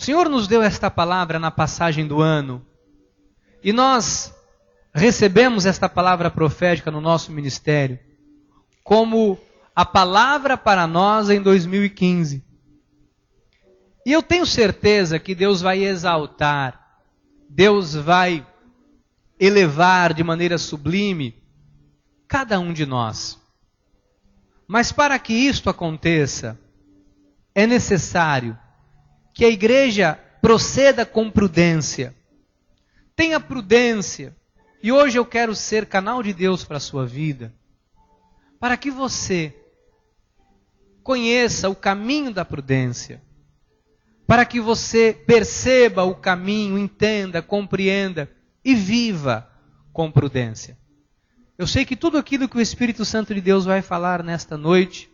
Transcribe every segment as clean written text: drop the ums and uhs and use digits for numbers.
Senhor nos deu esta palavra na passagem do ano e nós recebemos esta palavra profética no nosso ministério como a palavra para nós em 2015. E eu tenho certeza que Deus vai exaltar, Deus vai elevar de maneira sublime cada um de nós. Mas para que isto aconteça, é necessário que a igreja proceda com prudência. Tenha prudência. E hoje eu quero ser canal de Deus para a sua vida, para que você conheça o caminho da prudência, para que você perceba o caminho, entenda, compreenda e viva com prudência. Eu sei que tudo aquilo que o Espírito Santo de Deus vai falar nesta noite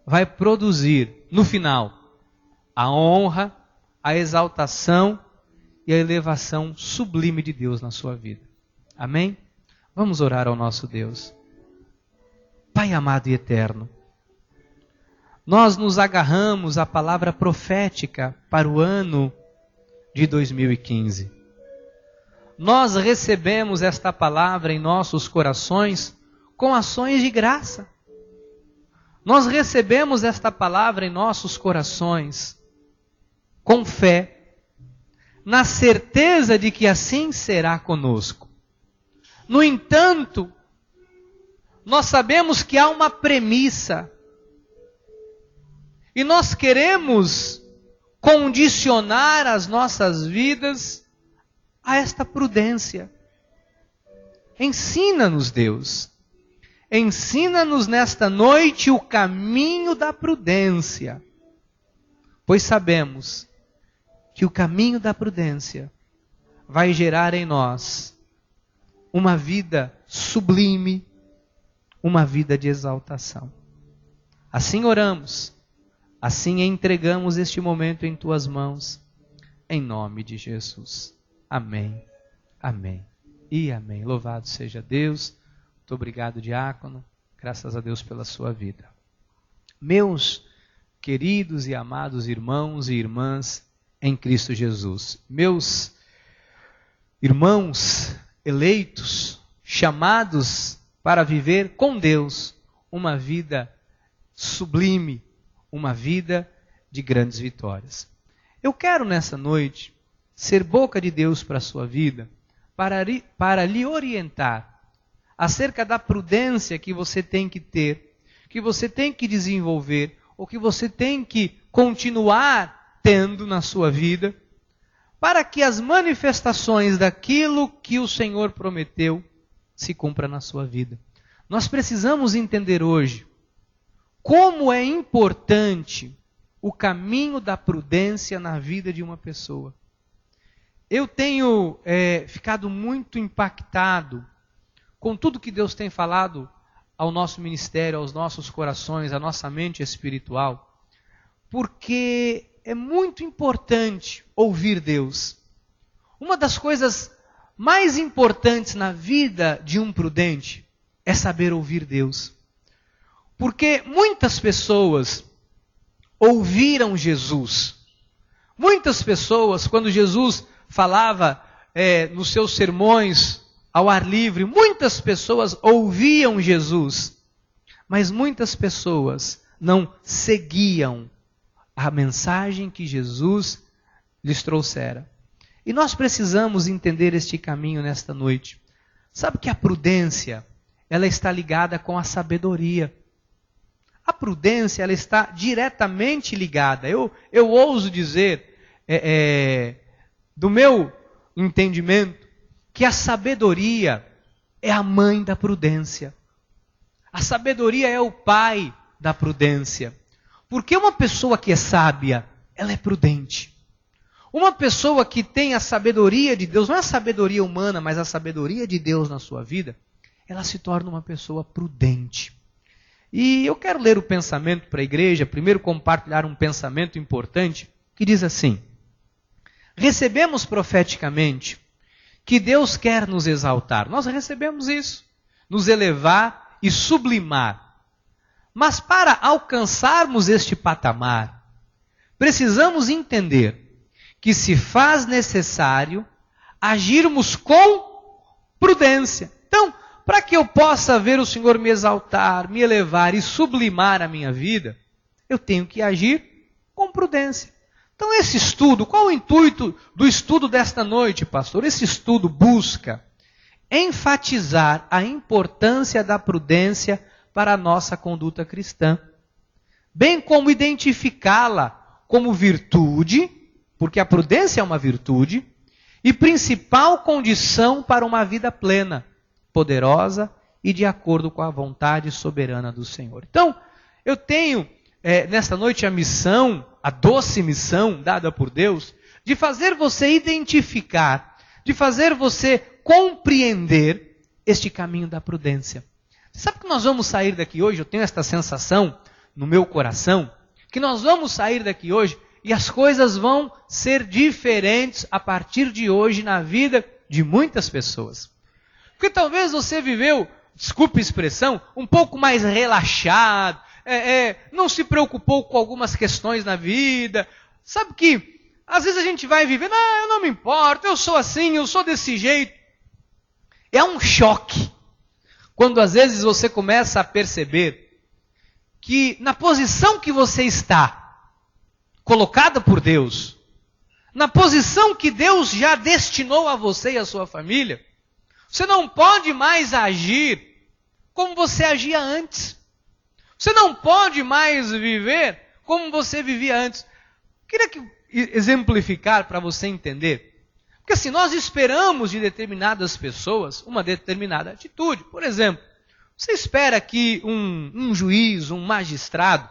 vai produzir, no final, a honra, a exaltação e a elevação sublime de Deus na sua vida. Amém? Vamos orar ao nosso Deus. Pai amado e eterno, nós nos agarramos à palavra profética para o ano de 2015. Nós recebemos esta palavra em nossos corações com ações de graça. Nós recebemos esta palavra em nossos corações com fé, na certeza de que assim será conosco. No entanto, nós sabemos que há uma premissa e nós queremos condicionar as nossas vidas a esta prudência. Ensina-nos, Deus. Ensina-nos nesta noite o caminho da prudência. Pois sabemos que o caminho da prudência vai gerar em nós uma vida sublime, uma vida de exaltação. Assim oramos, assim entregamos este momento em tuas mãos, em nome de Jesus. Amém, amém e amém. Louvado seja Deus. Muito obrigado, diácono. Graças a Deus pela sua vida. Meus queridos e amados irmãos e irmãs em Cristo Jesus. Meus irmãos eleitos, chamados para viver com Deus uma vida sublime, uma vida de grandes vitórias. Eu quero nessa noite ser boca de Deus para a sua vida, para lhe orientar acerca da prudência que você tem que ter, que você tem que desenvolver, ou que você tem que continuar tendo na sua vida, para que as manifestações daquilo que o Senhor prometeu se cumpra na sua vida. Nós precisamos entender hoje como é importante o caminho da prudência na vida de uma pessoa. Eu tenho ficado muito impactado com tudo que Deus tem falado ao nosso ministério, aos nossos corações, à nossa mente espiritual, porque é muito importante ouvir Deus. Uma das coisas mais importantes na vida de um prudente é saber ouvir Deus. Porque muitas pessoas ouviram Jesus. Muitas pessoas, quando Jesus falava nos seus sermões ao ar livre, muitas pessoas ouviam Jesus, mas muitas pessoas não seguiam a mensagem que Jesus lhes trouxera. E nós precisamos entender este caminho nesta noite. Sabe que a prudência, ela está ligada com a sabedoria. A prudência, ela está diretamente ligada. Eu ouso dizer, do meu entendimento, que a sabedoria é a mãe da prudência. A sabedoria é o pai da prudência. Porque uma pessoa que é sábia, ela é prudente. Uma pessoa que tem a sabedoria de Deus, não é a sabedoria humana, mas a sabedoria de Deus na sua vida, ela se torna uma pessoa prudente. E eu quero ler o pensamento para a igreja, primeiro compartilhar um pensamento importante, que diz assim: recebemos profeticamente que Deus quer nos exaltar. Nós recebemos isso, nos elevar e sublimar. Mas para alcançarmos este patamar, precisamos entender que se faz necessário agirmos com prudência. Então, para que eu possa ver o Senhor me exaltar, me elevar e sublimar a minha vida, eu tenho que agir com prudência. Então, esse estudo, qual o intuito do estudo desta noite, pastor? Esse estudo busca enfatizar a importância da prudência para a nossa conduta cristã, bem como identificá-la como virtude, porque a prudência é uma virtude, e principal condição para uma vida plena, poderosa e de acordo com a vontade soberana do Senhor. Então, eu tenho nesta noite a missão, a doce missão dada por Deus, de fazer você identificar, de fazer você compreender este caminho da prudência. Você sabe que nós vamos sair daqui hoje, eu tenho esta sensação no meu coração, que nós vamos sair daqui hoje e as coisas vão ser diferentes a partir de hoje na vida de muitas pessoas. Porque talvez você viveu, desculpe a expressão, um pouco mais relaxado, não se preocupou com algumas questões na vida. Sabe que às vezes a gente vai vivendo, eu não me importo, eu sou assim, eu sou desse jeito. É um choque quando às vezes você começa a perceber que na posição que você está, colocada por Deus, na posição que Deus já destinou a você e a sua família, você não pode mais agir como você agia antes. Você não pode mais viver como você vivia antes. Queria exemplificar para você entender. Porque assim, nós esperamos de determinadas pessoas uma determinada atitude. Por exemplo, você espera que um juiz, um magistrado,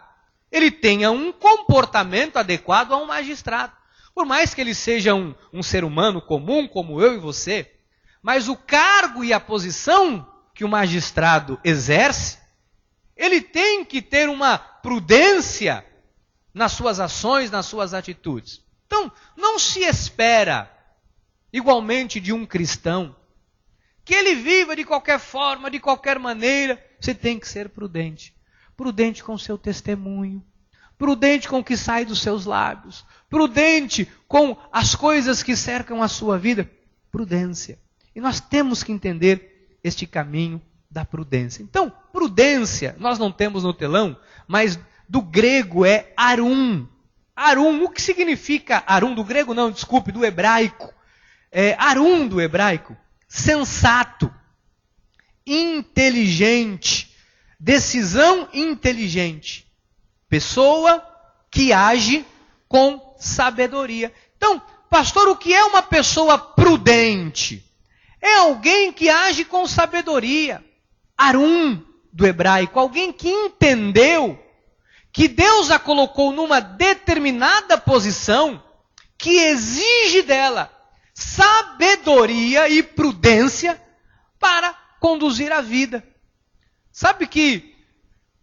ele tenha um comportamento adequado a um magistrado. Por mais que ele seja um ser humano comum, como eu e você, mas o cargo e a posição que o magistrado exerce, ele tem que ter uma prudência nas suas ações, nas suas atitudes. Então, não se espera, igualmente de um cristão, que ele viva de qualquer forma, de qualquer maneira. Você tem que ser prudente. Prudente com o seu testemunho, prudente com o que sai dos seus lábios, prudente com as coisas que cercam a sua vida. Prudência. E nós temos que entender este caminho da prudência. Então, prudência, nós não temos no telão, mas do grego é arum. Arum, o que significa arum? Do grego não, desculpe, do hebraico. Arum do hebraico, sensato, inteligente, decisão inteligente. Pessoa que age com sabedoria. Então, pastor, o que é uma pessoa prudente? É alguém que age com sabedoria. Arum, do hebraico, alguém que entendeu que Deus a colocou numa determinada posição que exige dela sabedoria e prudência para conduzir a vida. Sabe que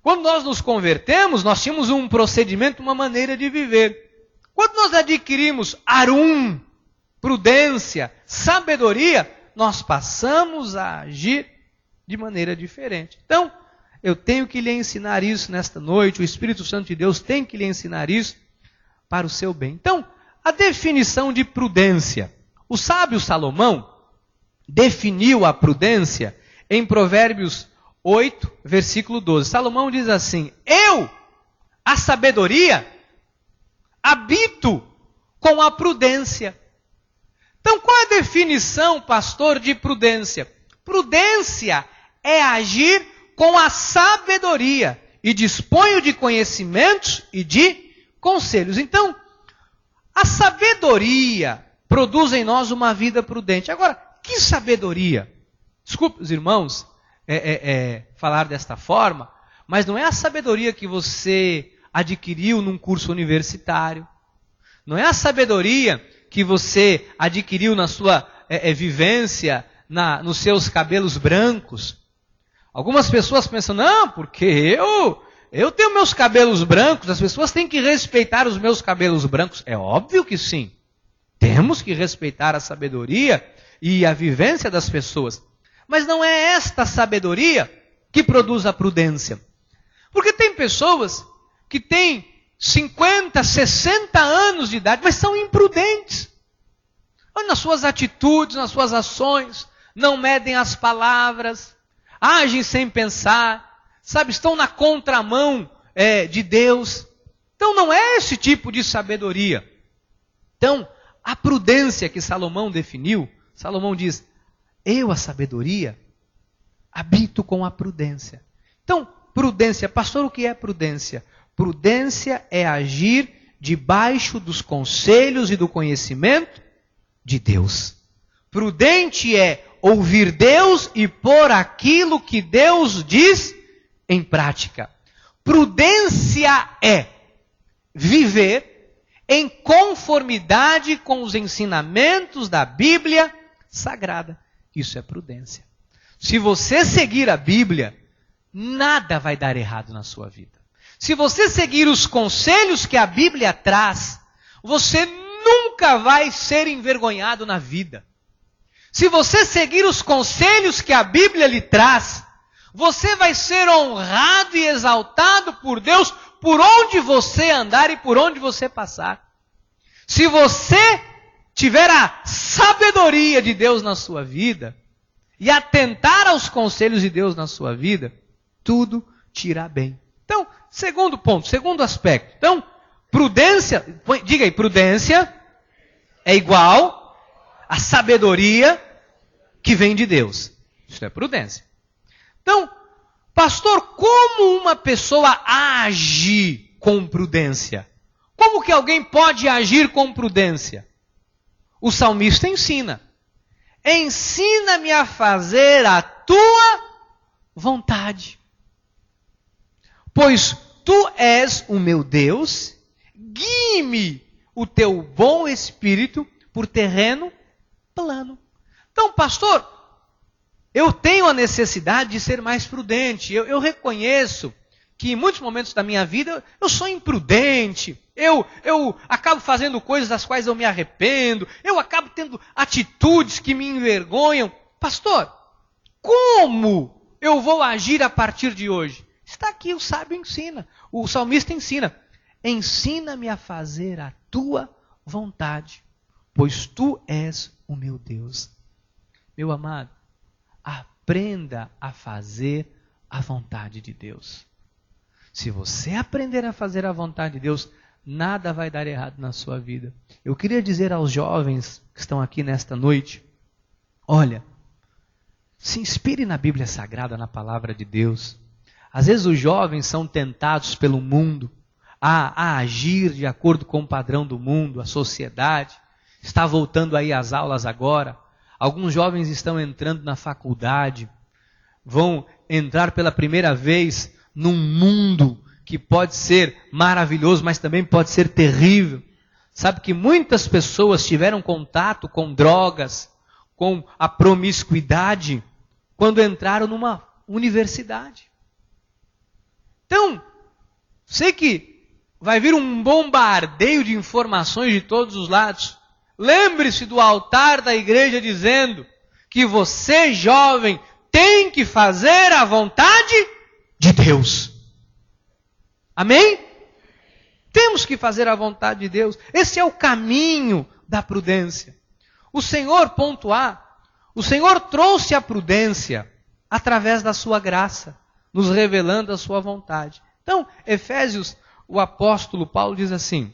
quando nós nos convertemos, nós tínhamos um procedimento, uma maneira de viver. Quando nós adquirimos arum, prudência, sabedoria, nós passamos a agir de maneira diferente. Então, eu tenho que lhe ensinar isso nesta noite, o Espírito Santo de Deus tem que lhe ensinar isso para o seu bem. Então, a definição de prudência. O sábio Salomão definiu a prudência em Provérbios 8, versículo 12. Salomão diz assim: eu, a sabedoria, habito com a prudência. Então, qual é a definição, pastor, de prudência? Prudência é agir com a sabedoria e disponho de conhecimentos e de conselhos. Então, a sabedoria produz em nós uma vida prudente. Agora, que sabedoria? Desculpe os irmãos falar desta forma, mas não é a sabedoria que você adquiriu num curso universitário. Não é a sabedoria que você adquiriu na sua vivência, nos seus cabelos brancos. Algumas pessoas pensam, não, porque eu tenho meus cabelos brancos, as pessoas têm que respeitar os meus cabelos brancos. É óbvio que sim. Temos que respeitar a sabedoria e a vivência das pessoas. Mas não é esta sabedoria que produz a prudência. Porque tem pessoas que têm 50, 60 anos de idade, mas são imprudentes. Nas suas atitudes, nas suas ações, não medem as palavras, agem sem pensar, sabe, estão na contramão de Deus. Então não é esse tipo de sabedoria. Então, a prudência que Salomão definiu, Salomão diz, eu, a sabedoria, habito com a prudência. Então, prudência, pastor, o que é prudência? Prudência é agir debaixo dos conselhos e do conhecimento de Deus. Prudente é ouvir Deus e pôr aquilo que Deus diz em prática. Prudência é viver em conformidade com os ensinamentos da Bíblia Sagrada. Isso é prudência. Se você seguir a Bíblia, nada vai dar errado na sua vida. Se você seguir os conselhos que a Bíblia traz, você nunca vai ser envergonhado na vida. Se você seguir os conselhos que a Bíblia lhe traz, você vai ser honrado e exaltado por Deus por onde você andar e por onde você passar. Se você tiver a sabedoria de Deus na sua vida e atentar aos conselhos de Deus na sua vida, tudo te irá bem. Então, segundo ponto, segundo aspecto. Então, prudência, diga aí, prudência é igual a sabedoria que vem de Deus. Isso é prudência. Então, pastor, como uma pessoa age com prudência? Como que alguém pode agir com prudência? O salmista ensina. Ensina-me a fazer a tua vontade. Pois tu és o meu Deus, guie-me o teu bom espírito por terreno plano. Então, pastor, eu tenho a necessidade de ser mais prudente. Eu reconheço que em muitos momentos da minha vida eu sou imprudente. Eu acabo fazendo coisas das quais eu me arrependo. Eu acabo tendo atitudes que me envergonham. Pastor, como eu vou agir a partir de hoje? Está aqui, o sábio ensina. O salmista ensina. Ensina-me a fazer a tua vontade, pois tu és o meu Deus. Meu amado, aprenda a fazer a vontade de Deus. Se você aprender a fazer a vontade de Deus, nada vai dar errado na sua vida. Eu queria dizer aos jovens que estão aqui nesta noite, olha, se inspire na Bíblia Sagrada, na palavra de Deus. Às vezes os jovens são tentados pelo mundo a agir de acordo com o padrão do mundo, a sociedade. Está voltando aí às aulas agora. Alguns jovens estão entrando na faculdade, vão entrar pela primeira vez num mundo que pode ser maravilhoso, mas também pode ser terrível. Sabe que muitas pessoas tiveram contato com drogas, com a promiscuidade, quando entraram numa universidade. Então, sei que vai vir um bombardeio de informações de todos os lados. Lembre-se do altar da igreja dizendo que você, jovem, tem que fazer a vontade de Deus. Amém? Temos que fazer a vontade de Deus. Esse é o caminho da prudência. O Senhor, ponto A, o Senhor trouxe a prudência através da sua graça, nos revelando a sua vontade. Então, Efésios, o apóstolo Paulo diz assim,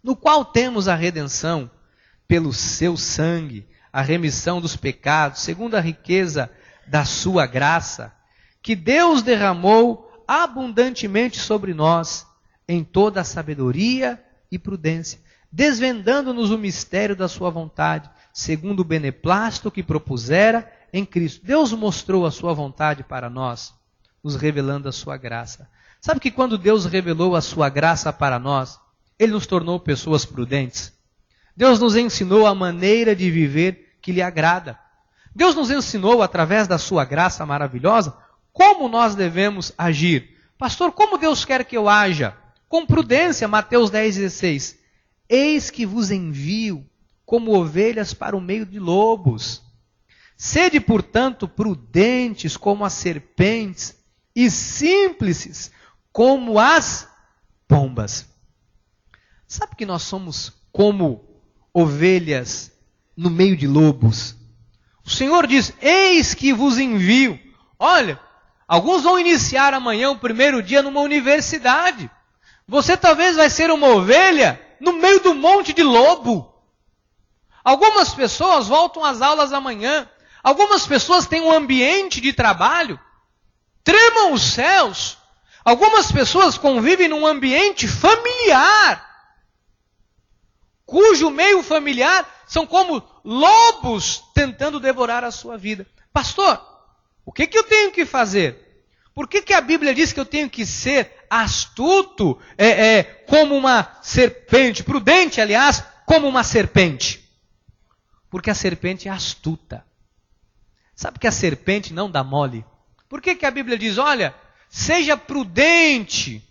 no qual temos a redenção pelo seu sangue, a remissão dos pecados, segundo a riqueza da sua graça, que Deus derramou abundantemente sobre nós, em toda a sabedoria e prudência, desvendando-nos o mistério da sua vontade, segundo o beneplácito que propusera em Cristo. Deus mostrou a sua vontade para nós, nos revelando a sua graça. Sabe que quando Deus revelou a sua graça para nós, Ele nos tornou pessoas prudentes. Deus nos ensinou a maneira de viver que lhe agrada. Deus nos ensinou, através da sua graça maravilhosa, como nós devemos agir. Pastor, como Deus quer que eu haja? Com prudência, Mateus 10,16. Eis que vos envio como ovelhas para o meio de lobos. Sede, portanto, prudentes como as serpentes e simples como as pombas. Sabe que nós somos como ovelhas no meio de lobos? O Senhor diz, eis que vos envio. Olha, alguns vão iniciar amanhã o primeiro dia numa universidade. Você talvez vai ser uma ovelha no meio do monte de lobo. Algumas pessoas voltam às aulas amanhã. Algumas pessoas têm um ambiente de trabalho. Tremam os céus. Algumas pessoas convivem num ambiente familiar, cujo meio familiar são como lobos tentando devorar a sua vida. Pastor, o que eu tenho que fazer? Por que a Bíblia diz que eu tenho que ser astuto, como uma serpente, prudente, aliás, como uma serpente? Porque a serpente é astuta. Sabe que a serpente não dá mole? Por que a Bíblia diz, olha, seja prudente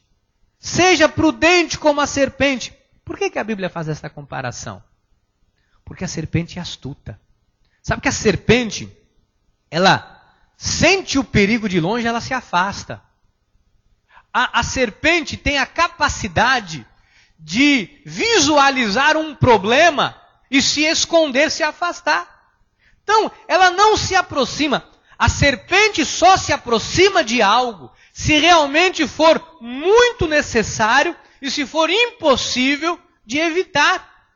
como a serpente? Por que a Bíblia faz essa comparação? Porque a serpente é astuta. Sabe que a serpente, ela sente o perigo de longe, ela se afasta. A serpente tem a capacidade de visualizar um problema e se esconder, se afastar. Então, ela não se aproxima. A serpente só se aproxima de algo se realmente for muito necessário e se for impossível de evitar.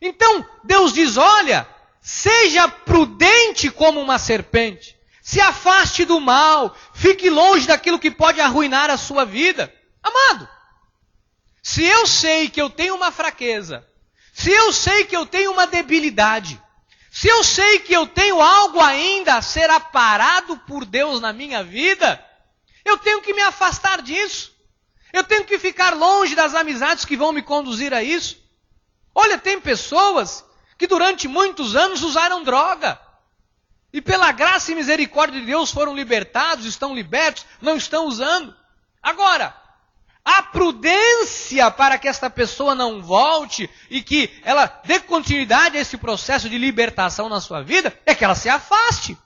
Então, Deus diz, olha, seja prudente como uma serpente. Se afaste do mal, fique longe daquilo que pode arruinar a sua vida. Amado, se eu sei que eu tenho uma fraqueza, se eu sei que eu tenho uma debilidade, se eu sei que eu tenho algo ainda a ser aparado por Deus na minha vida, eu tenho que me afastar disso. Eu tenho que ficar longe das amizades que vão me conduzir a isso. Olha, tem pessoas que durante muitos anos usaram droga. E pela graça e misericórdia de Deus foram libertados, estão libertos, não estão usando. Agora, a prudência para que esta pessoa não volte e que ela dê continuidade a esse processo de libertação na sua vida, é que ela se afaste.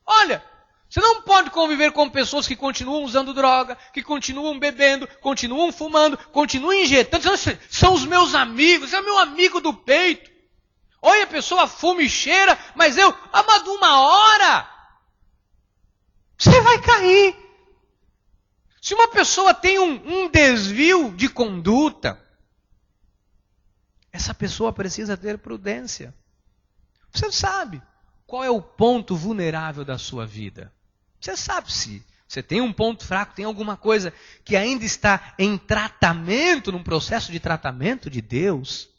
Olha, você não pode conviver com pessoas que continuam usando droga, que continuam bebendo, continuam fumando, continuam injetando. São os meus amigos, é o meu amigo do peito. Olha, a pessoa fuma e cheira, mas amado, uma hora, você vai cair. Se uma pessoa tem um desvio de conduta, essa pessoa precisa ter prudência. Você sabe qual é o ponto vulnerável da sua vida. Você sabe se você tem um ponto fraco, tem alguma coisa que ainda está em tratamento, num processo de tratamento de Deus.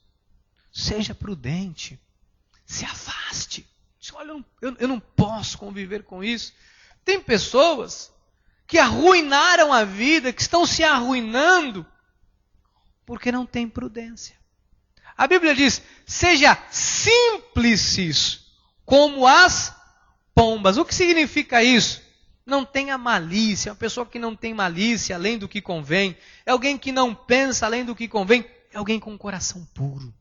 Seja prudente. Se afaste. Olha, eu não posso conviver com isso. Tem pessoas que arruinaram a vida, que estão se arruinando, porque não têm prudência. A Bíblia diz, seja simples como as pombas. O que significa isso? Não tenha malícia. Uma pessoa que não tem malícia além do que convém. É alguém que não pensa além do que convém. É alguém com um coração puro.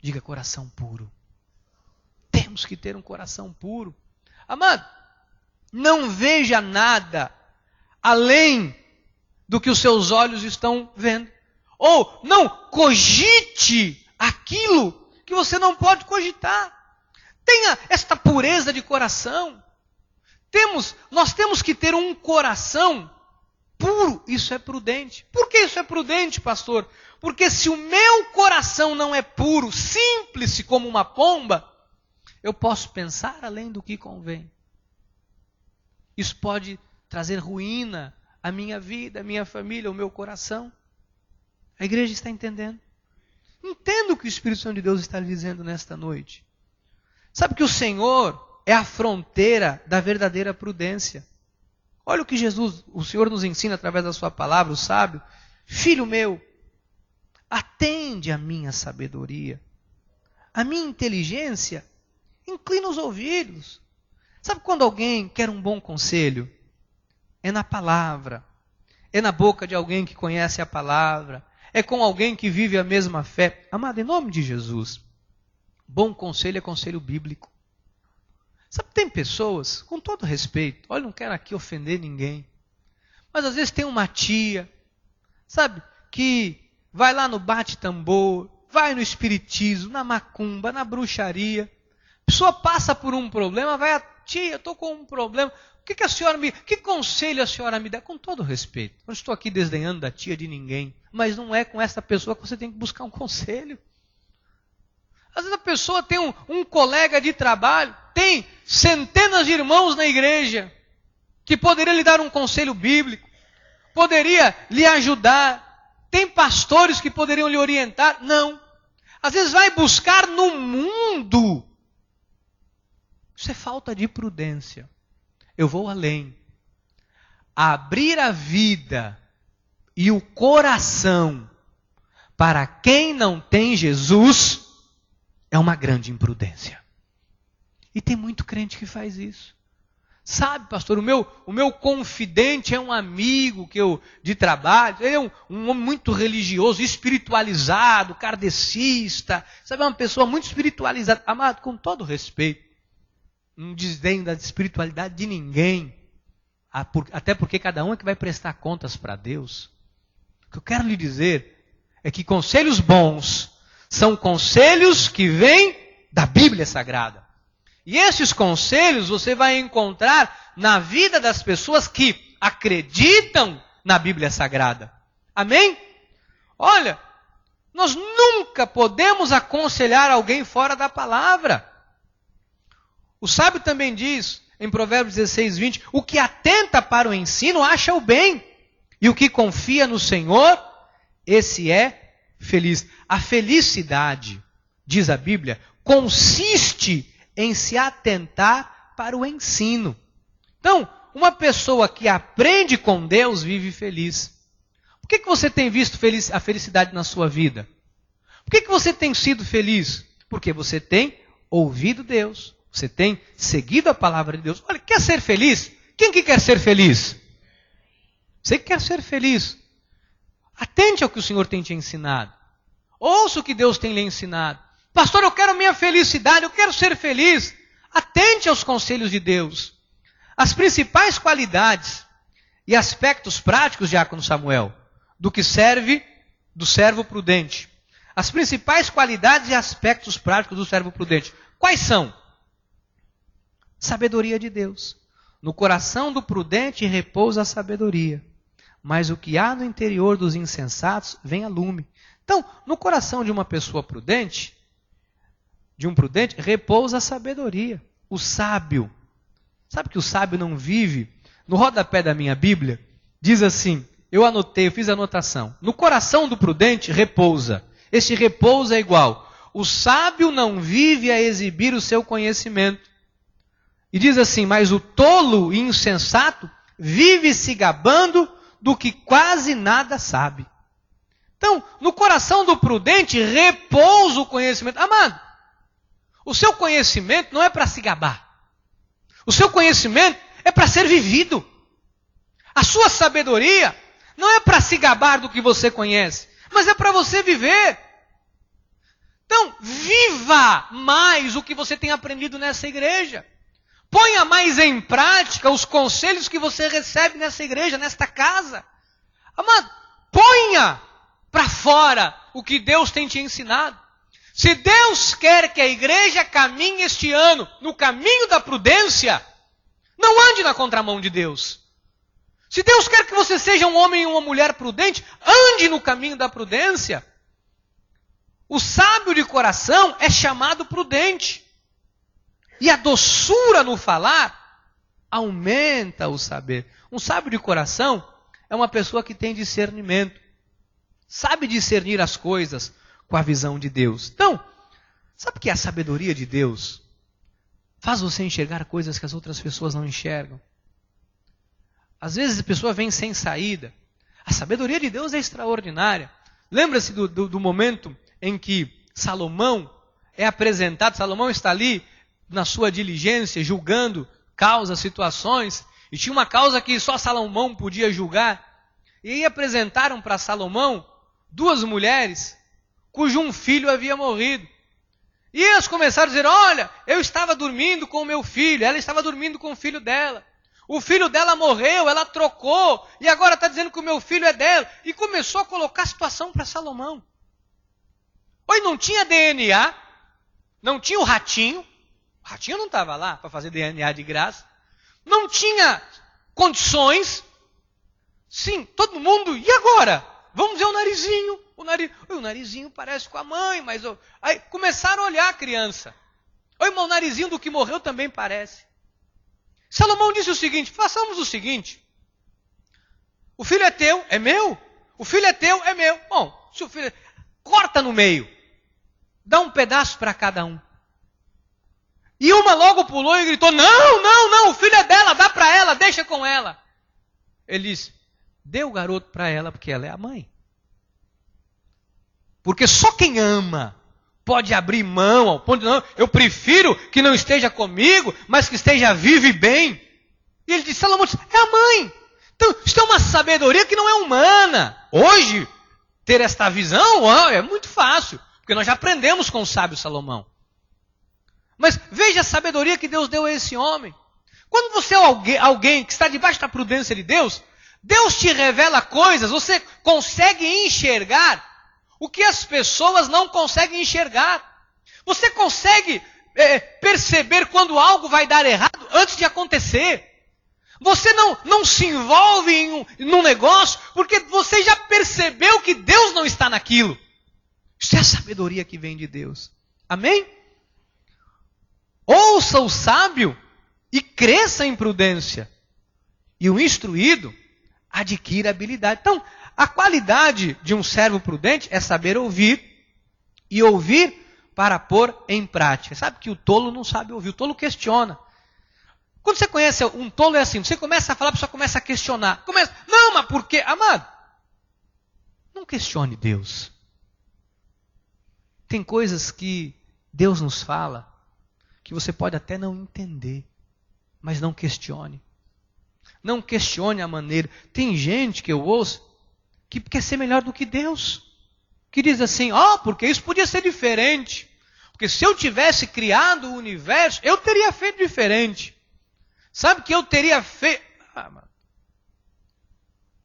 Diga, coração puro. Temos que ter um coração puro. Amado, não veja nada além do que os seus olhos estão vendo. Ou não cogite aquilo que você não pode cogitar. Tenha esta pureza de coração. Nós temos que ter um coração puro. Isso é prudente. Por que isso é prudente, pastor? Porque se o meu coração não é puro, simples como uma pomba, eu posso pensar além do que convém. Isso pode trazer ruína à minha vida, à minha família, ao meu coração. A igreja está entendendo? Entenda o que o Espírito Santo de Deus está lhe dizendo nesta noite. Sabe que o Senhor é a fronteira da verdadeira prudência. Olha o que o Senhor nos ensina através da sua palavra, o sábio. Filho meu, atende a minha sabedoria, a minha inteligência, inclina os ouvidos. Sabe quando alguém quer um bom conselho? É na palavra, é na boca de alguém que conhece a palavra, é com alguém que vive a mesma fé. Amado, em nome de Jesus, bom conselho é conselho bíblico. Sabe, tem pessoas, com todo respeito, olha, não quero aqui ofender ninguém, mas às vezes tem uma tia, sabe, que vai lá no bate-tambor, vai no espiritismo, na macumba, na bruxaria. A pessoa passa por um problema, vai a tia, eu estou com um problema. Que conselho a senhora me dá? Com todo respeito, eu não estou aqui desdenhando da tia de ninguém, mas não é com essa pessoa que você tem que buscar um conselho. Às vezes a pessoa tem um colega de trabalho, tem centenas de irmãos na igreja, que poderia lhe dar um conselho bíblico, poderia lhe ajudar, tem pastores que poderiam lhe orientar. Não. Às vezes vai buscar no mundo. Isso é falta de prudência. Eu vou além. Abrir a vida e o coração para quem não tem Jesus é uma grande imprudência. E tem muito crente que faz isso. Sabe, pastor, o meu confidente é um amigo de trabalho, ele é um homem muito religioso, espiritualizado, kardecista, sabe, é uma pessoa muito espiritualizada. Amado, com todo respeito, não desdenho da espiritualidade de ninguém, até porque cada um é que vai prestar contas para Deus. O que eu quero lhe dizer é que conselhos bons são conselhos que vêm da Bíblia Sagrada. E esses conselhos você vai encontrar na vida das pessoas que acreditam na Bíblia Sagrada. Amém? Olha, nós nunca podemos aconselhar alguém fora da palavra. O sábio também diz, em Provérbios 16, 20, o que atenta para o ensino acha o bem, e o que confia no Senhor, esse é feliz. A felicidade, diz a Bíblia, consiste em se atentar para o ensino. Então, uma pessoa que aprende com Deus vive feliz. Por que você tem visto a felicidade na sua vida? Por que você tem sido feliz? Porque você tem ouvido Deus. Você tem seguido a palavra de Deus. Olha, quer ser feliz? Quem que quer ser feliz? Você que quer ser feliz. Atente ao que o Senhor tem te ensinado. Ouça o que Deus tem lhe ensinado. Pastor, eu quero minha felicidade, eu quero ser feliz. Atente aos conselhos de Deus. As principais qualidades e aspectos práticos, diácono Samuel, do servo prudente. As principais qualidades e aspectos práticos do servo prudente. Quais são? Sabedoria de Deus. No coração do prudente repousa a sabedoria, mas o que há no interior dos insensatos vem a lume. Então, no coração de uma pessoa prudente, repousa a sabedoria. O sábio, sabe que o sábio não vive? No rodapé da minha Bíblia, diz assim, eu fiz a anotação. No coração do prudente repousa. Este repouso é igual. O sábio não vive a exibir o seu conhecimento. E diz assim, mas o tolo e insensato vive se gabando do que quase nada sabe. Então, no coração do prudente repousa o conhecimento. Amado, o seu conhecimento não é para se gabar. O seu conhecimento é para ser vivido. A sua sabedoria não é para se gabar do que você conhece, mas é para você viver. Então, viva mais o que você tem aprendido nessa igreja. Ponha mais em prática os conselhos que você recebe nessa igreja, nesta casa. Amado, ponha para fora o que Deus tem te ensinado. Se Deus quer que a igreja caminhe este ano no caminho da prudência, não ande na contramão de Deus. Se Deus quer que você seja um homem e uma mulher prudente, ande no caminho da prudência. O sábio de coração é chamado prudente. E a doçura no falar aumenta o saber. Um sábio de coração é uma pessoa que tem discernimento. Sabe discernir as coisas com a visão de Deus. Então, sabe que a sabedoria de Deus faz você enxergar coisas que as outras pessoas não enxergam? Às vezes a pessoa vem sem saída. A sabedoria de Deus é extraordinária. Lembra-se do momento em que Salomão é apresentado, Salomão está ali na sua diligência, julgando causas, situações, e tinha uma causa que só Salomão podia julgar, e aí apresentaram para Salomão 2 mulheres, cujo um filho havia morrido. E elas começaram a dizer, olha, eu estava dormindo com o meu filho, ela estava dormindo com o filho dela. O filho dela morreu, ela trocou, e agora está dizendo que o meu filho é dela. E começou a colocar a situação para Salomão. Oi, não tinha DNA, não tinha o ratinho não estava lá para fazer DNA de graça, não tinha condições. Sim, todo mundo, e agora? Vamos ver o narizinho. O narizinho parece com a mãe, mas... Aí começaram a olhar a criança. Oi, mas o narizinho do que morreu também parece. Salomão disse o seguinte, façamos o seguinte. O filho é teu, é meu. O filho é teu, é meu. Bom, se o filho... Corta no meio. Dá um pedaço para cada um. E uma logo pulou e gritou, não, o filho é dela, dá para ela, deixa com ela. Ele disse, dê o garoto para ela, porque ela é a mãe. Porque só quem ama pode abrir mão ao ponto de, não, eu prefiro que não esteja comigo, mas que esteja vivo e bem. E ele disse, Salomão disse, é a mãe. Então, isso é uma sabedoria que não é humana. Hoje, ter esta visão é muito fácil, porque nós já aprendemos com o sábio Salomão. Mas veja a sabedoria que Deus deu a esse homem. Quando você é alguém que está debaixo da prudência de Deus, Deus te revela coisas, você consegue enxergar o que as pessoas não conseguem enxergar. Você consegue perceber quando algo vai dar errado antes de acontecer. Você não se envolve num negócio porque você já percebeu que Deus não está naquilo. Isso é a sabedoria que vem de Deus. Amém? Ouça o sábio e cresça em prudência. E o instruído adquire habilidade. Então, a qualidade de um servo prudente é saber ouvir e ouvir para pôr em prática. Sabe que o tolo não sabe ouvir, o tolo questiona. Quando você conhece um tolo é assim, você começa a falar, a pessoa começa a questionar. Não, mas por quê? Amado, não questione Deus. Tem coisas que Deus nos fala que você pode até não entender, mas não questione. Não questione a maneira. Tem gente que eu ouço que quer ser melhor do que Deus. Que diz assim, porque isso podia ser diferente. Porque se eu tivesse criado o universo, eu teria feito diferente. Sabe que eu teria feito...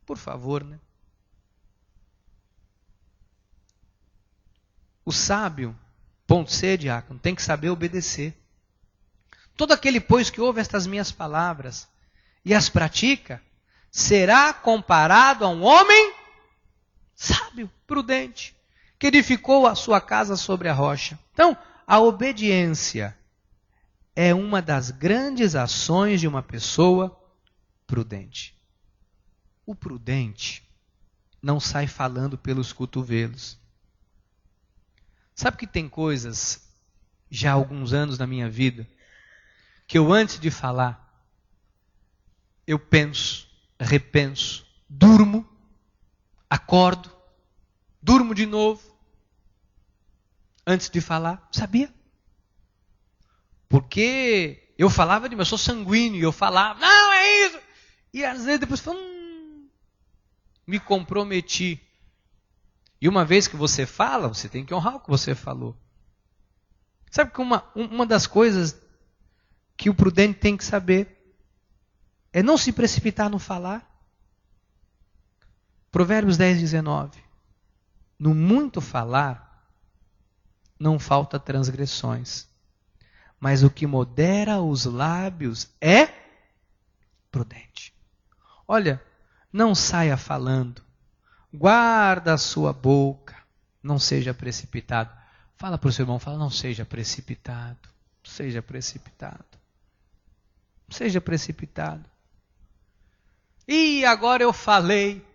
por favor, né? O sábio, ponto C, diácono, tem que saber obedecer. Todo aquele, pois, que ouve estas minhas palavras e as pratica, será comparado a um homem sábio, prudente, que edificou a sua casa sobre a rocha. Então, a obediência é uma das grandes ações de uma pessoa prudente. O prudente não sai falando pelos cotovelos. Sabe que tem coisas, já há alguns anos na minha vida, que eu antes de falar, eu penso, repenso, durmo, acordo, durmo de novo, antes de falar, sabia? Porque eu falava eu sou sanguíneo, eu falava, não, é isso, e às vezes depois me comprometi. E uma vez que você fala, você tem que honrar o que você falou. Sabe que uma das coisas que o prudente tem que saber é não se precipitar no falar. Provérbios 10, 19. No muito falar, não falta transgressões, mas o que modera os lábios é prudente. Olha, não saia falando, guarda a sua boca, não seja precipitado. Fala para o seu irmão, não seja precipitado, seja precipitado. Seja precipitado. E agora eu falei.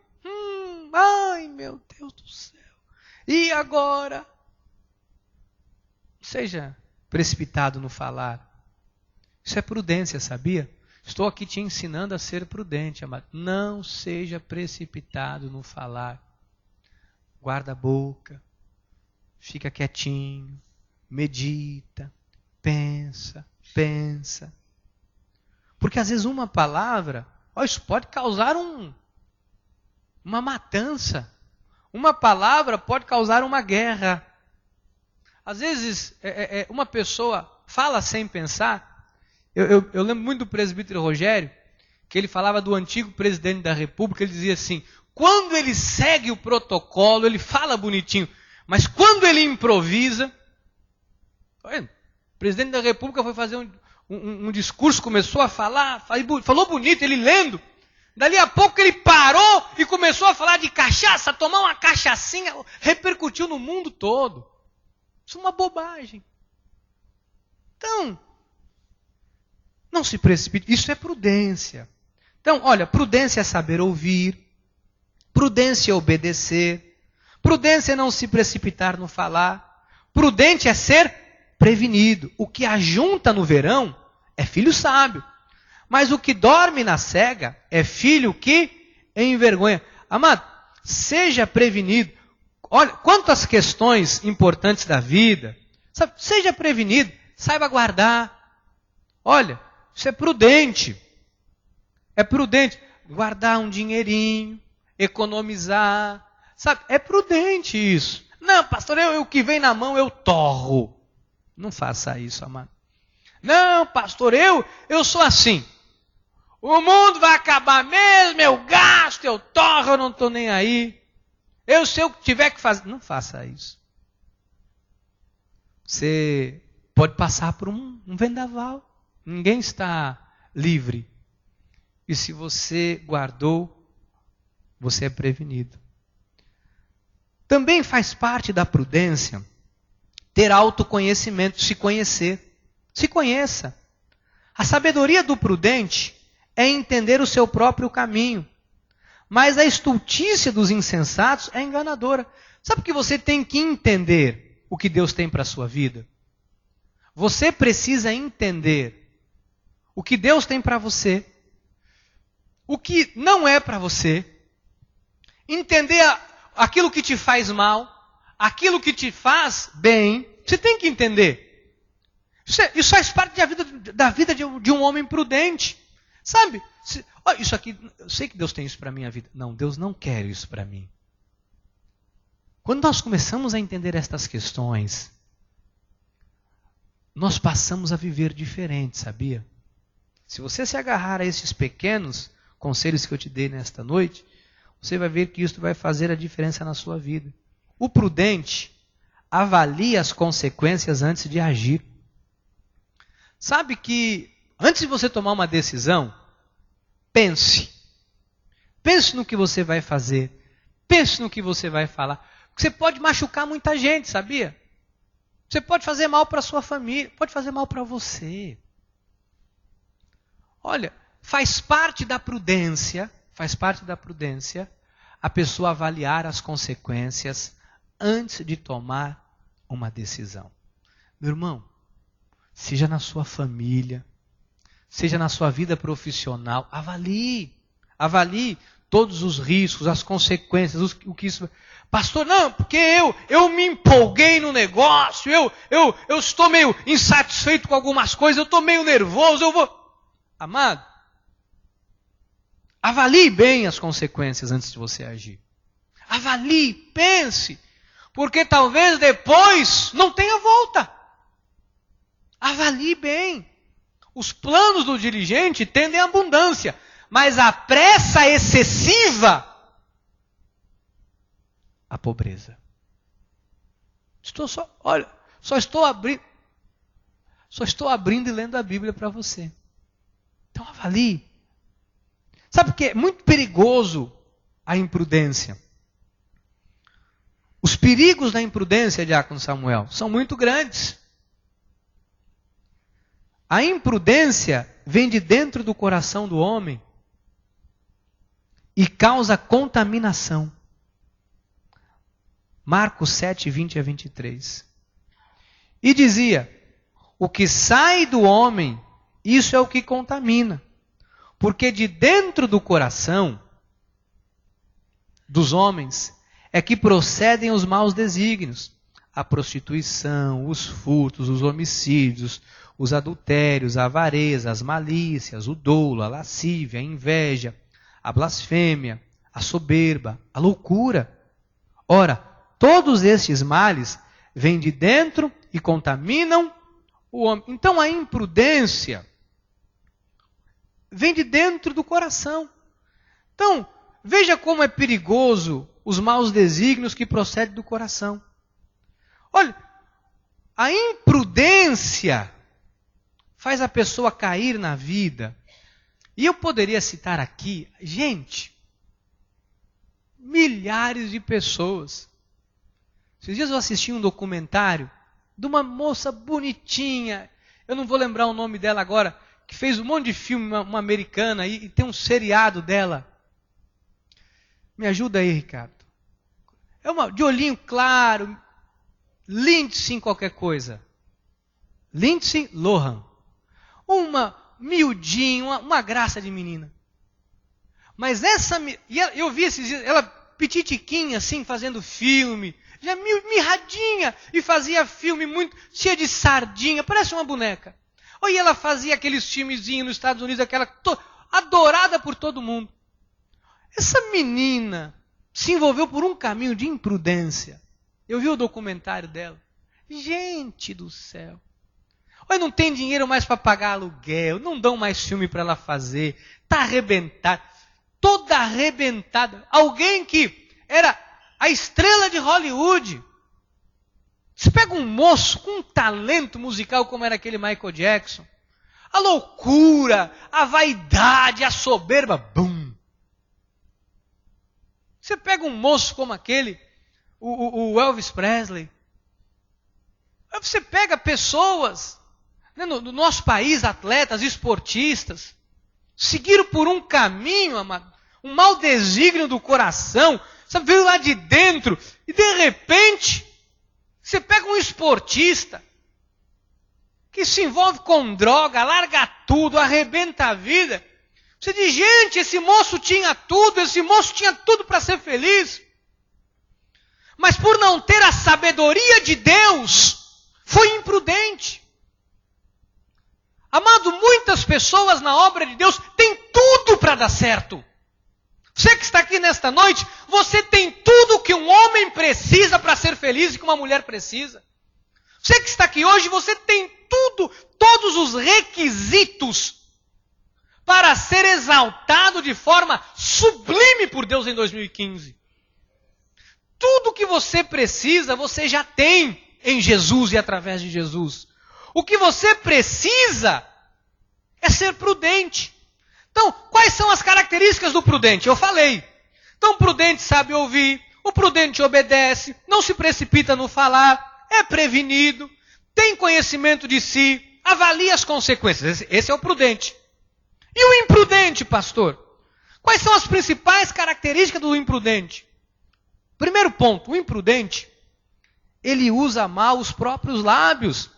Ai, meu Deus do céu. E agora? Seja precipitado no falar. Isso é prudência, sabia? Estou aqui te ensinando a ser prudente, amado. Não seja precipitado no falar. Guarda a boca. Fica quietinho. Medita. Pensa. Porque às vezes uma palavra, isso pode causar uma matança. Uma palavra pode causar uma guerra. Às vezes uma pessoa fala sem pensar. Eu lembro muito do presbítero Rogério, que ele falava do antigo presidente da República, ele dizia assim, quando ele segue o protocolo, ele fala bonitinho, mas quando ele improvisa... O presidente da República foi fazer um discurso, começou a falar, falou bonito, ele lendo. Dali a pouco ele parou e começou a falar de cachaça, tomar uma cachaçinha, repercutiu no mundo todo. Isso é uma bobagem. Então, não se precipite, isso é prudência. Então, olha, prudência é saber ouvir, prudência é obedecer, prudência é não se precipitar no falar, prudente é ser prevenido. O que ajunta no verão é filho sábio. Mas o que dorme na cega é filho que envergonha. Amado, seja prevenido. Olha, quantas questões importantes da vida. Sabe, seja prevenido, saiba guardar. Olha, isso é prudente. É prudente. Guardar um dinheirinho, economizar. Sabe, é prudente isso. Não, pastor, o que vem na mão eu torro. Não faça isso, amado. Não, pastor, eu sou assim. O mundo vai acabar mesmo, eu gasto, eu torro, eu não estou nem aí. Eu sei o que tiver que fazer. Não faça isso. Você pode passar por um vendaval. Ninguém está livre. E se você guardou, você é prevenido. Também faz parte da prudência ter autoconhecimento, se conhecer. Se conheça. A sabedoria do prudente é entender o seu próprio caminho. Mas a estultícia dos insensatos é enganadora. Sabe que você tem que entender o que Deus tem para a sua vida? Você precisa entender o que Deus tem para você. O que não é para você. Entender aquilo que te faz mal, aquilo que te faz bem. Você tem que entender. Isso faz parte da vida de um homem prudente. Sabe? Isso aqui, eu sei que Deus tem isso para a minha vida. Não, Deus não quer isso para mim. Quando nós começamos a entender estas questões, nós passamos a viver diferente, sabia? Se você se agarrar a esses pequenos conselhos que eu te dei nesta noite, você vai ver que isso vai fazer a diferença na sua vida. O prudente avalia as consequências antes de agir. Sabe que antes de você tomar uma decisão, pense. Pense no que você vai fazer. Pense no que você vai falar. Você pode machucar muita gente, sabia? Você pode fazer mal para a sua família, pode fazer mal para você. Olha, faz parte da prudência a pessoa avaliar as consequências antes de tomar uma decisão. Meu irmão, seja na sua família, seja na sua vida profissional, avalie todos os riscos, as consequências, o que isso... Pastor, não, porque eu me empolguei no negócio, eu estou meio insatisfeito com algumas coisas, eu estou meio nervoso, eu vou... Amado, avalie bem as consequências antes de você agir. Avalie, pense, porque talvez depois não tenha volta. Avalie bem. Os planos do diligente tendem à abundância, mas a pressa excessiva, a pobreza. Só estou abrindo e lendo a Bíblia para você. Então avalie. Sabe por quê? É muito perigoso a imprudência. Os perigos da imprudência, Diácono Samuel, são muito grandes. A imprudência vem de dentro do coração do homem e causa contaminação. Marcos 7, 20 a 23. E dizia, o que sai do homem, isso é o que contamina. Porque de dentro do coração dos homens é que procedem os maus desígnios. A prostituição, os furtos, os homicídios, os adultérios, a avareza, as malícias, o dolo, a lascívia, a inveja, a blasfêmia, a soberba, a loucura. Ora, todos estes males vêm de dentro e contaminam o homem. Então a imprudência vem de dentro do coração. Então, veja como é perigoso os maus desígnios que procedem do coração. Olha, a imprudência faz a pessoa cair na vida. E eu poderia citar aqui, gente, milhares de pessoas. Esses dias eu assisti um documentário de uma moça bonitinha, eu não vou lembrar o nome dela agora, que fez um monte de filme, uma americana, e tem um seriado dela. Me ajuda aí, Ricardo. É uma de olhinho claro, Lindsay qualquer coisa. Lindsay Lohan. Uma miudinha, uma graça de menina. Mas eu vi esses dias, ela pititiquinha assim, fazendo filme, já mirradinha, e fazia filme muito cheia de sardinha, parece uma boneca. Ou ela fazia aqueles filmezinhos nos Estados Unidos, adorada por todo mundo. Essa menina se envolveu por um caminho de imprudência. Eu vi o documentário dela. Gente do céu. Olha, não tem dinheiro mais para pagar aluguel, não dão mais filme para ela fazer, está arrebentada, toda arrebentada. Alguém que era a estrela de Hollywood. Você pega um moço com um talento musical como era aquele Michael Jackson, a loucura, a vaidade, a soberba, bum. Você pega um moço como aquele, o Elvis Presley. Você pega pessoas, né, no nosso país, atletas, esportistas, seguiram por um caminho, amado, um mau desígnio do coração, sabe, veio lá de dentro, e de repente, você pega um esportista, que se envolve com droga, larga tudo, arrebenta a vida. Você diz, gente, esse moço tinha tudo para ser feliz. Mas por não ter a sabedoria de Deus, foi imprudente. Amado, muitas pessoas na obra de Deus têm tudo para dar certo. Você que está aqui nesta noite, você tem tudo que um homem precisa para ser feliz e que uma mulher precisa. Você que está aqui hoje, você tem tudo, todos os requisitos para ser exaltado de forma sublime por Deus em 2015. Tudo que você precisa, você já tem em Jesus e através de Jesus. O que você precisa é ser prudente. Então, quais são as características do prudente? Eu falei. Então, o prudente sabe ouvir, o prudente obedece, não se precipita no falar, é prevenido, tem conhecimento de si, avalia as consequências. Esse é o prudente. E o imprudente, pastor? Quais são as principais características do imprudente? Primeiro ponto, o imprudente, ele usa mal os próprios lábios.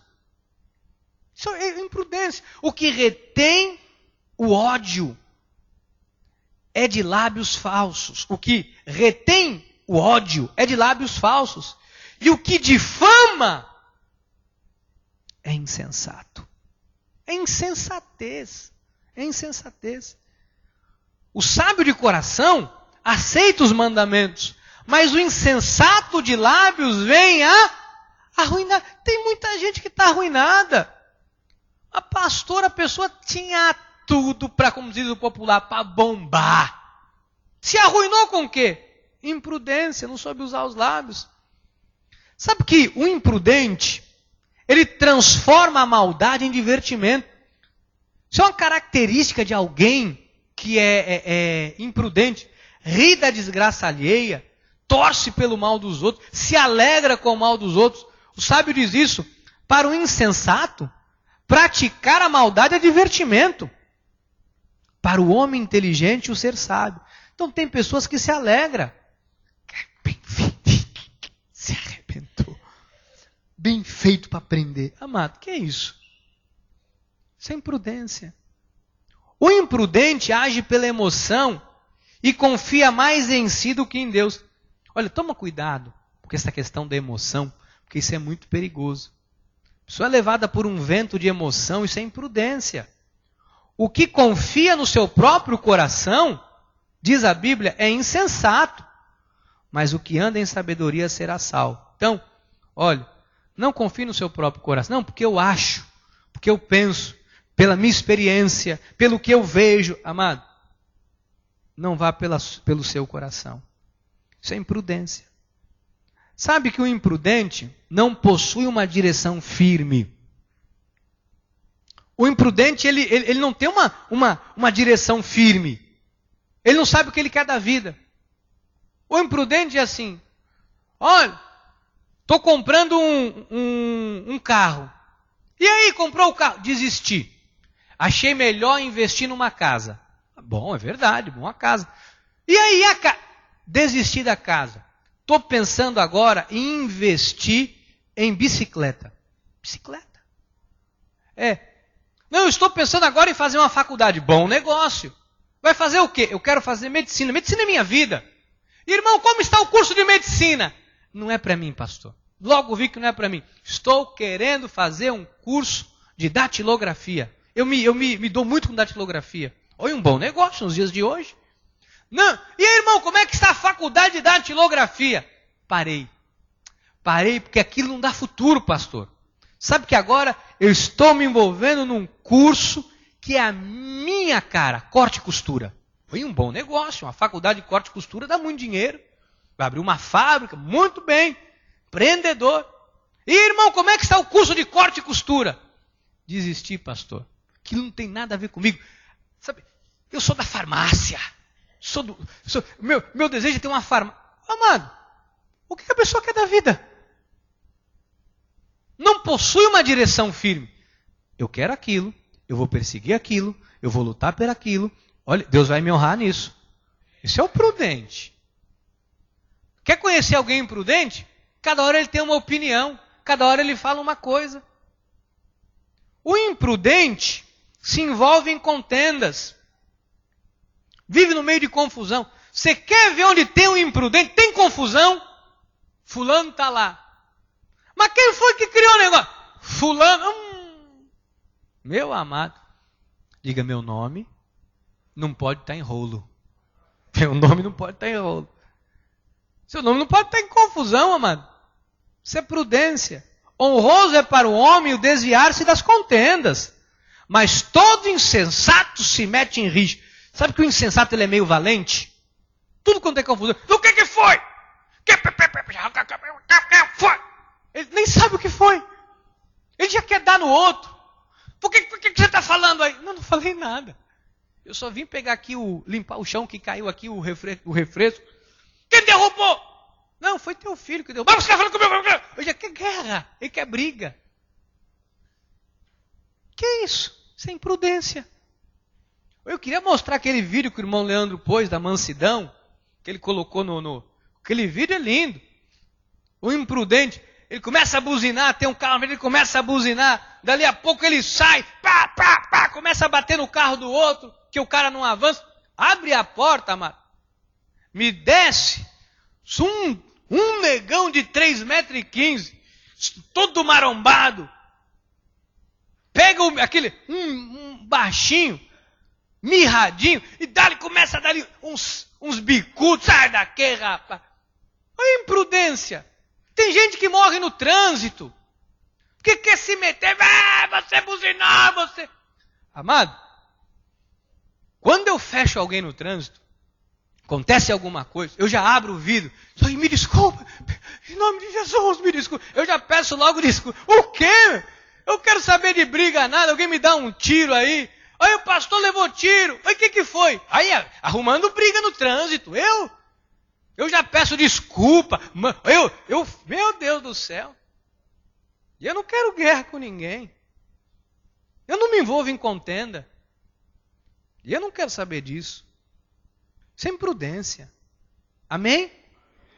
Isso é imprudência. O que retém o ódio é de lábios falsos. O que retém o ódio é de lábios falsos. E o que difama é insensato. É insensatez. É insensatez. O sábio de coração aceita os mandamentos, mas o insensato de lábios vem a arruinar. Tem muita gente que está arruinada. A pastora, a pessoa tinha tudo para, como diz o popular, para bombar. Se arruinou com o quê? Imprudência, não soube usar os lábios. Sabe que o imprudente, ele transforma a maldade em divertimento. Isso é uma característica de alguém que é imprudente. Ri da desgraça alheia, torce pelo mal dos outros, se alegra com o mal dos outros. O sábio diz isso. Para o insensato, praticar a maldade é divertimento. Para o homem inteligente, o ser sábio. Então tem pessoas que se alegram. Bem feito, se arrebentou. Bem feito para aprender. Amado, que é isso? Isso é imprudência. O imprudente age pela emoção e confia mais em si do que em Deus. Olha, toma cuidado com essa questão da emoção, porque isso é muito perigoso. A pessoa é levada por um vento de emoção, isso é imprudência. O que confia no seu próprio coração, diz a Bíblia, é insensato. Mas o que anda em sabedoria será salvo. Então, olha, não confie no seu próprio coração. Não, porque eu acho, porque eu penso. pela minha experiência, pelo que eu vejo. Amado, não vá pelo seu coração. Isso é imprudência. Sabe que o imprudente não possui uma direção firme. O imprudente, ele não tem uma direção firme. Ele não sabe o que ele quer da vida. O imprudente é assim: olha, estou comprando um carro. E aí, comprou o carro? Desisti. Achei melhor investir numa casa. Bom, é verdade, boa casa. E aí, desisti da casa. Estou pensando agora em investir em bicicleta. Bicicleta? Não, eu estou pensando agora em fazer uma faculdade. Bom negócio. Vai fazer o quê? Eu quero fazer medicina. Medicina é minha vida. Irmão, como está o curso de medicina? Não é para mim, pastor. Logo vi que não é para mim. Estou querendo fazer um curso de datilografia. Eu me dou muito com datilografia. Olha, um bom negócio nos dias de hoje. Não. E aí, irmão, como é que está a faculdade de datilografia? Parei porque aquilo não dá futuro, pastor. Sabe que agora eu estou me envolvendo num curso que é a minha cara, corte e costura. Foi um bom negócio, uma faculdade de corte e costura dá muito dinheiro. Vai abrir uma fábrica, muito bem, empreendedor. E irmão, como é que está o curso de corte e costura? Desisti, pastor. Aquilo não tem nada a ver comigo. Sabe, eu sou da farmácia. Meu desejo é ter uma farmácia. Amado, o que a pessoa quer da vida? Não possui uma direção firme. Eu quero aquilo, eu vou perseguir aquilo, eu vou lutar por aquilo. Olha, Deus vai me honrar nisso. Isso é o prudente. Quer conhecer alguém imprudente? Cada hora ele tem uma opinião, cada hora ele fala uma coisa. O imprudente se envolve em contendas. Vive no meio de confusão. Você quer ver onde tem um imprudente? Tem confusão? Fulano está lá. Mas quem foi que criou o negócio? Fulano. Meu amado, diga meu nome. Não pode estar em rolo. Meu nome não pode estar em rolo. Seu nome não pode estar em confusão, amado. Isso é prudência. Honroso é para o homem o desviar-se das contendas. Mas todo insensato se mete em risco. Sabe que o insensato ele é meio valente? Tudo quanto é confusão. O que foi? Ele nem sabe o que foi. Ele já quer dar no outro. Por que você está falando aí? Não falei nada. Eu só vim pegar aqui, limpar o chão que caiu aqui, o refresco. Quem derrubou? Não, foi teu filho que derrubou. Mas você está falando comigo? Ele já quer guerra, ele quer briga. Que isso? Isso é imprudência. Eu queria mostrar aquele vídeo que o irmão Leandro pôs da mansidão, que ele colocou aquele vídeo é lindo. O imprudente, ele começa a buzinar, tem um carro, ele começa a buzinar, dali a pouco ele sai, começa a bater no carro do outro, que o cara não avança. Abre a porta, amado. Me desce um negão de 3,15 m, todo marombado. Pega um baixinho, mirradinho, e começa a dar uns bicudos. Sai daqui, rapaz. Olha a imprudência. Tem gente que morre no trânsito. Porque quer se meter. Você buzinar, você. Amado, quando eu fecho alguém no trânsito, acontece alguma coisa, eu já abro o vidro. Me desculpa. Em nome de Jesus, me desculpa. Eu já peço logo desculpa. O quê? Eu quero saber de briga nada. Alguém me dá um tiro aí. Aí o pastor levou tiro. Aí o que foi? Aí arrumando briga no trânsito. Eu já peço desculpa. Meu Deus do céu. E eu não quero guerra com ninguém. Eu não me envolvo em contenda. E eu não quero saber disso. Isso é imprudência. Amém?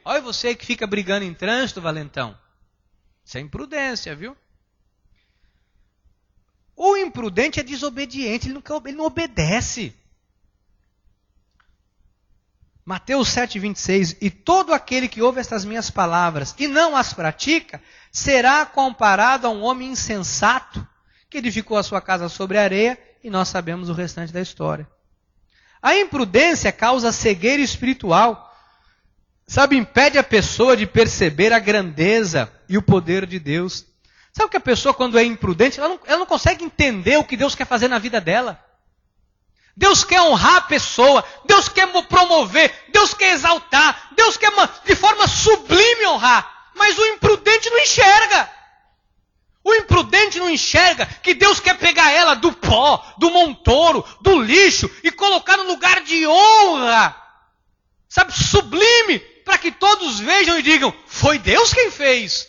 Olha você que fica brigando em trânsito, valentão. Isso é imprudência, viu? O imprudente é desobediente, ele não obedece. Mateus 7,26. E todo aquele que ouve estas minhas palavras e não as pratica, será comparado a um homem insensato que edificou a sua casa sobre a areia, e nós sabemos o restante da história. A imprudência causa cegueira espiritual. Sabe, impede a pessoa de perceber a grandeza e o poder de Deus. Sabe que a pessoa, quando é imprudente, ela não consegue entender o que Deus quer fazer na vida dela. Deus quer honrar a pessoa, Deus quer promover, Deus quer exaltar, Deus quer de forma sublime honrar. Mas o imprudente não enxerga. O imprudente não enxerga que Deus quer pegar ela do pó, do montouro, do lixo e colocar no lugar de honra. Sabe, sublime, para que todos vejam e digam, foi Deus quem fez.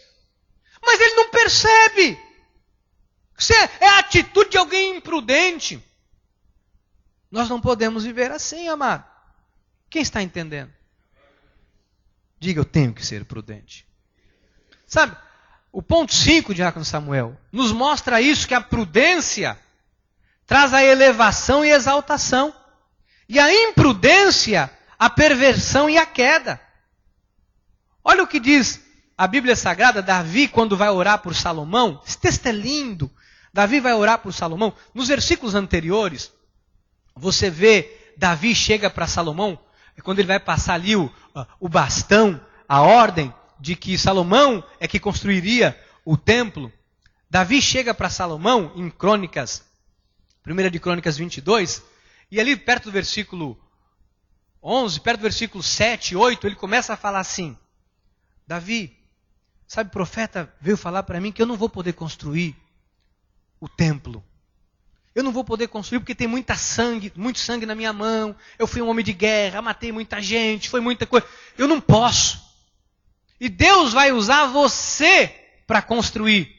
Mas ele não percebe. Isso é a atitude de alguém imprudente. Nós não podemos viver assim, amado. Quem está entendendo? Diga, eu tenho que ser prudente. Sabe, o ponto 5, Diácono Samuel, nos mostra isso, que a prudência traz a elevação e exaltação. E a imprudência, a perversão e a queda. Olha o que diz a Bíblia Sagrada, Davi, quando vai orar por Salomão. Esse texto é lindo. Davi vai orar por Salomão. Nos versículos anteriores, você vê, Davi chega para Salomão, quando ele vai passar ali o bastão, a ordem de que Salomão é que construiria o templo. Davi chega para Salomão em Crônicas, 1 de Crônicas 22, e ali perto do versículo 11, perto do versículo 7, 8, ele começa a falar assim, Davi, sabe, o profeta veio falar para mim que eu não vou poder construir o templo. Eu não vou poder construir porque tem muito sangue na minha mão. Eu fui um homem de guerra, matei muita gente, foi muita coisa. Eu não posso. E Deus vai usar você para construir.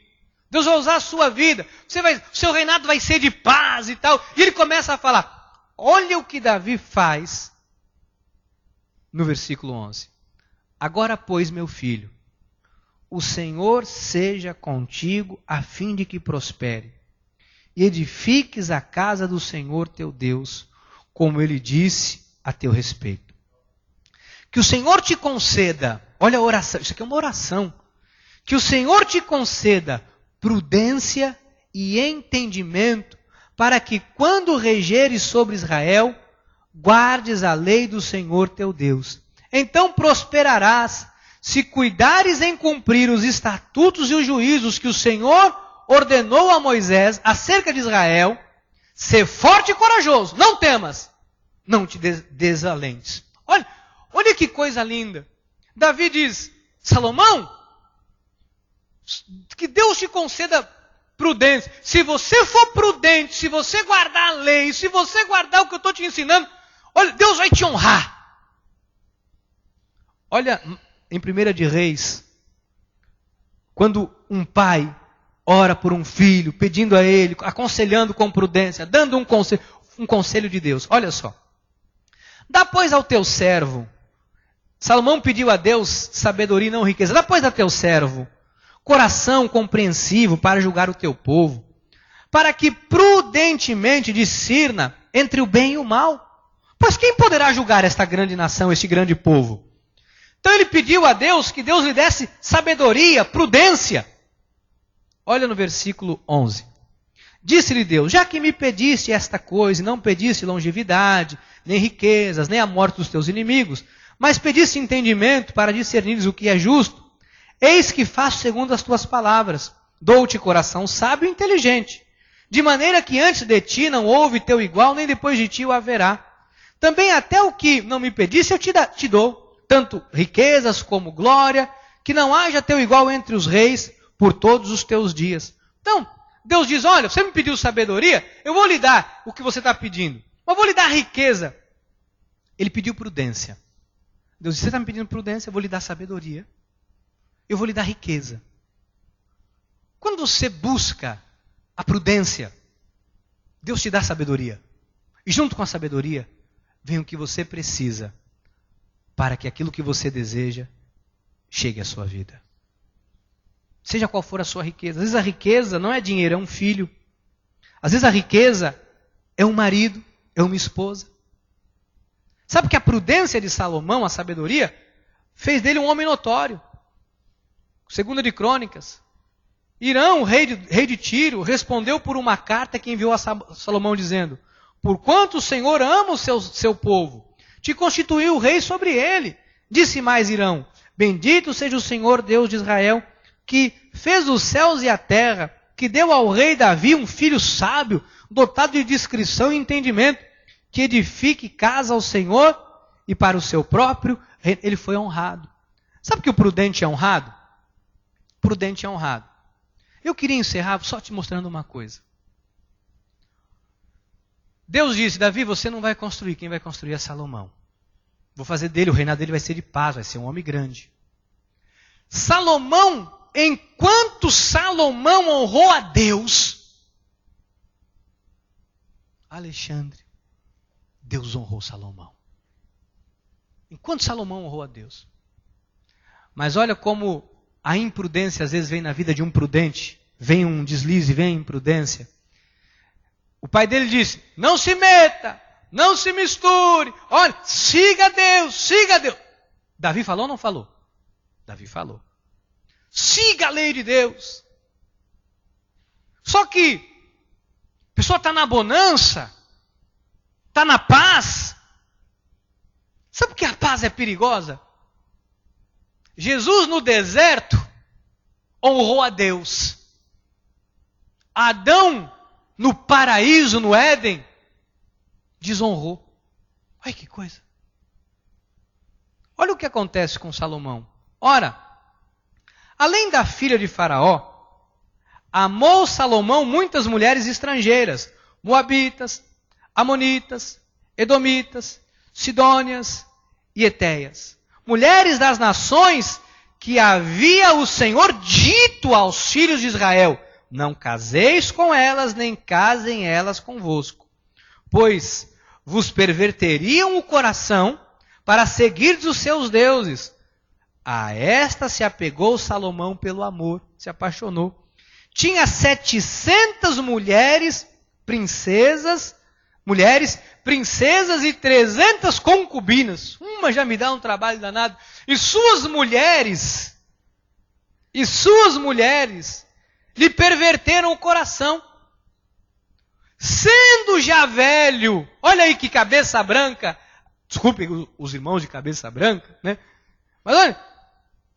Deus vai usar a sua vida. O seu reinado vai ser de paz e tal. E ele começa a falar. Olha o que Davi faz no versículo 11. Agora, pois, meu filho, o Senhor seja contigo a fim de que prospere. E edifiques a casa do Senhor teu Deus, como ele disse a teu respeito. Que o Senhor te conceda, olha a oração, isso aqui é uma oração. Que o Senhor te conceda prudência e entendimento, para que quando regeres sobre Israel, guardes a lei do Senhor teu Deus. Então prosperarás, se cuidares em cumprir os estatutos e os juízos que o Senhor ordenou a Moisés acerca de Israel, ser forte e corajoso, não temas, não te desalentes. Olha que coisa linda. Davi diz, Salomão, que Deus te conceda prudência. Se você for prudente, se você guardar a lei, se você guardar o que eu estou te ensinando, olha, Deus vai te honrar. Olha, em 1 de Reis, quando um pai ora por um filho, pedindo a ele, aconselhando com prudência, dando um conselho de Deus. Olha só. Dá, pois, ao teu servo. Salomão pediu a Deus sabedoria e não riqueza. Dá, pois, a teu servo coração compreensivo para julgar o teu povo, para que prudentemente discirna entre o bem e o mal. Pois quem poderá julgar esta grande nação, este grande povo? Então ele pediu a Deus que Deus lhe desse sabedoria, prudência. Olha no versículo 11. Disse-lhe Deus, já que me pediste esta coisa, e não pediste longevidade, nem riquezas, nem a morte dos teus inimigos, mas pediste entendimento para discernires o que é justo, eis que faço segundo as tuas palavras. Dou-te coração sábio e inteligente, de maneira que antes de ti não houve teu igual, nem depois de ti o haverá. Também até o que não me pediste eu te dou, tanto riquezas como glória, que não haja teu igual entre os reis, por todos os teus dias. Então, Deus diz, olha, você me pediu sabedoria, eu vou lhe dar o que você está pedindo. Mas vou lhe dar riqueza. Ele pediu prudência. Deus disse, você está me pedindo prudência, eu vou lhe dar sabedoria. Eu vou lhe dar riqueza. Quando você busca a prudência, Deus te dá sabedoria. E junto com a sabedoria, vem o que você precisa para que aquilo que você deseja chegue à sua vida. Seja qual for a sua riqueza. Às vezes a riqueza não é dinheiro, é um filho. Às vezes a riqueza é um marido, é uma esposa. Sabe que a prudência de Salomão, a sabedoria, fez dele um homem notório. 2 de Crônicas. Irão, rei de Tiro, respondeu por uma carta que enviou a Salomão dizendo, porquanto o Senhor ama o seu povo, te constituiu rei sobre ele. Disse mais Irão, bendito seja o Senhor Deus de Israel, que fez os céus e a terra, que deu ao rei Davi um filho sábio, dotado de discrição e entendimento, que edifique casa ao Senhor e para o seu próprio reino. Ele foi honrado. Sabe que o prudente é honrado? Prudente é honrado. Eu queria encerrar só te mostrando uma coisa. Deus disse, Davi, você não vai construir, quem vai construir é Salomão. Vou fazer dele, o reinado dele vai ser de paz, vai ser um homem grande. Salomão, enquanto Salomão honrou a Deus, Alexandre, Deus honrou Salomão. Enquanto Salomão honrou a Deus. Mas olha como a imprudência às vezes vem na vida de um prudente. Vem um deslize, vem a imprudência. O pai dele disse, não se meta, não se misture. Olha, siga Deus, siga Deus. Davi falou ou não falou? Davi falou. Siga a lei de Deus. Só que a pessoa está na bonança, está na paz. Sabe por que a paz é perigosa? Jesus no deserto honrou a Deus. Adão no paraíso, no Éden, desonrou. Olha que coisa. Olha o que acontece com Salomão. Ora, além da filha de Faraó, amou Salomão muitas mulheres estrangeiras, moabitas, amonitas, edomitas, sidônias e etéias. Mulheres das nações que havia o Senhor dito aos filhos de Israel, não caseis com elas, nem casem elas convosco, pois vos perverteriam o coração para seguir os seus deuses. A esta se apegou Salomão pelo amor, se apaixonou. Tinha 700 princesas e 300 concubinas. Uma já me dá um trabalho danado. E suas mulheres lhe perverteram o coração. Sendo já velho, olha aí que cabeça branca, desculpem os irmãos de cabeça branca, né? Mas olha,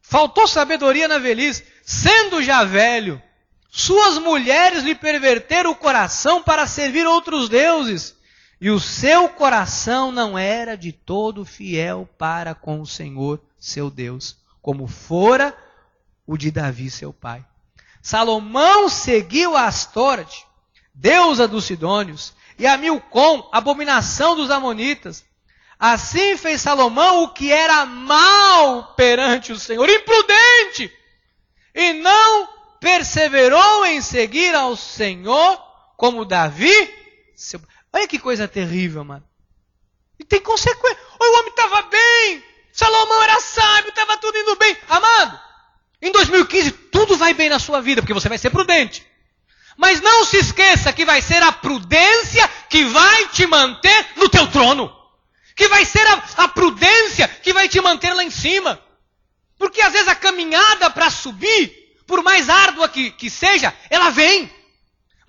faltou sabedoria na velhice. Sendo já velho, suas mulheres lhe perverteram o coração para servir outros deuses. E o seu coração não era de todo fiel para com o Senhor, seu Deus, como fora o de Davi, seu pai. Salomão seguiu a Astórate, deusa dos Sidônios, e a Milcom, abominação dos Amonitas. Assim fez Salomão o que era mal perante o Senhor, imprudente, e não perseverou em seguir ao Senhor como Davi, seu pai. Olha que coisa terrível, mano. E tem consequência. O homem estava bem. Salomão era sábio, estava tudo indo bem. Amado, em 2015 tudo vai bem na sua vida, porque você vai ser prudente. Mas não se esqueça que vai ser a prudência que vai te manter no teu trono. Que vai ser a prudência que vai te manter lá em cima. Porque às vezes a caminhada para subir, por mais árdua que seja, ela vem.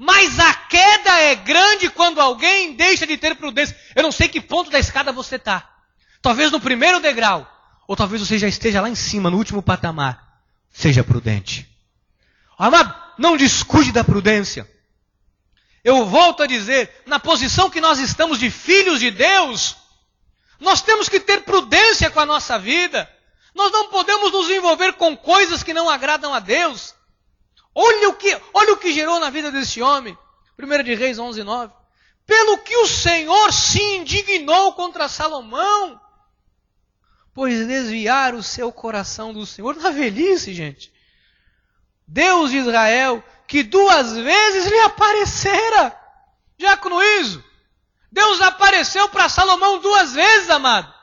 Mas a queda é grande quando alguém deixa de ter prudência. Eu não sei que ponto da escada você está. Talvez no primeiro degrau. Ou talvez você já esteja lá em cima, no último patamar. Seja prudente. Amado, não descuide da prudência. Eu volto a dizer, na posição que nós estamos de filhos de Deus, nós temos que ter prudência com a nossa vida. Nós não podemos nos envolver com coisas que não agradam a Deus. Olha o que gerou na vida desse homem. 1 de Reis 11:9. Pelo que o Senhor se indignou contra Salomão, pois desviar o seu coração do Senhor na velhice, gente. Deus de Israel, que 2 vezes lhe aparecera. Diácono Iso, Deus apareceu para Salomão 2 vezes, amado.